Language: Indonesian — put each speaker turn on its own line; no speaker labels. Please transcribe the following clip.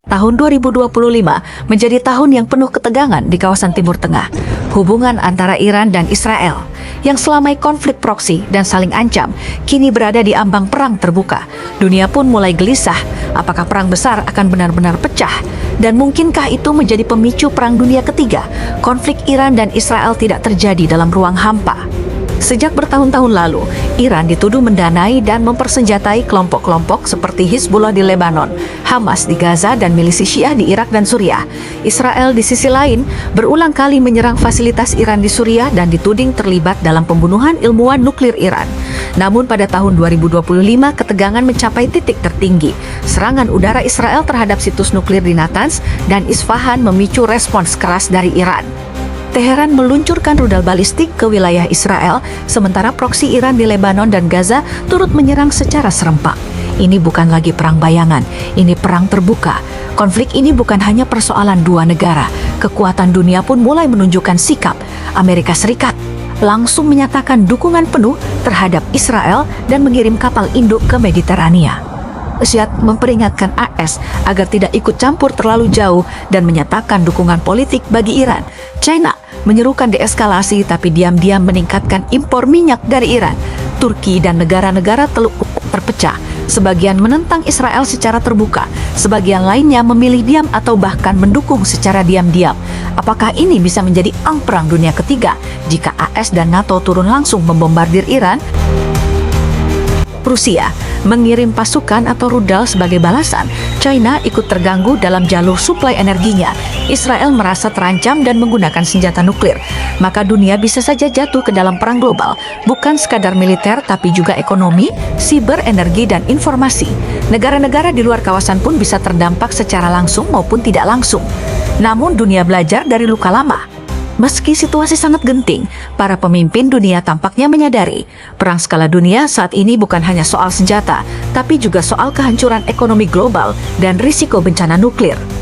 Tahun 2025 menjadi tahun yang penuh ketegangan di kawasan Timur Tengah. Hubungan antara Iran dan Israel yang selama konflik proksi dan saling ancam kini berada di ambang perang terbuka. Dunia pun mulai gelisah apakah perang besar akan benar-benar pecah dan mungkinkah itu menjadi pemicu perang dunia ketiga. Konflik Iran dan Israel tidak terjadi dalam ruang hampa. Sejak bertahun-tahun lalu, Iran dituduh mendanai dan mempersenjatai kelompok-kelompok seperti Hizbullah di Lebanon, Hamas di Gaza, dan milisi Syiah di Irak dan Suriah. Israel di sisi lain berulang kali menyerang fasilitas Iran di Suriah dan dituding terlibat dalam pembunuhan ilmuwan nuklir Iran. Namun pada tahun 2025 ketegangan mencapai titik tertinggi. Serangan udara Israel terhadap situs nuklir di Natanz dan Isfahan memicu respons keras dari Iran. Teheran meluncurkan rudal balistik ke wilayah Israel, sementara proksi Iran di Lebanon dan Gaza turut menyerang secara serempak. Ini bukan lagi perang bayangan, ini perang terbuka. Konflik ini bukan hanya persoalan dua negara. Kekuatan dunia pun mulai menunjukkan sikap. Amerika Serikat langsung menyatakan dukungan penuh terhadap Israel dan mengirim kapal induk ke Mediterania. Syed memperingatkan AS agar tidak ikut campur terlalu jauh dan menyatakan dukungan politik bagi Iran. China menyerukan deeskalasi tapi diam-diam meningkatkan impor minyak dari Iran. Turki dan negara-negara Teluk terpecah. Sebagian menentang Israel secara terbuka, sebagian lainnya memilih diam atau bahkan mendukung secara diam-diam. Apakah ini bisa menjadi perang dunia ketiga jika AS dan NATO turun langsung membombardir Iran? Rusia mengirim pasukan atau rudal sebagai balasan. China ikut terganggu dalam jalur suplai energinya. Israel merasa terancam dan menggunakan senjata nuklir. Maka dunia bisa saja jatuh ke dalam perang global, bukan sekadar militer tapi juga ekonomi, siber, energi, dan informasi. Negara-negara di luar kawasan pun bisa terdampak secara langsung maupun tidak langsung. Namun dunia belajar dari luka lama. Meski situasi sangat genting, para pemimpin dunia tampaknya menyadari perang skala dunia saat ini bukan hanya soal senjata, tapi juga soal kehancuran ekonomi global dan risiko bencana nuklir.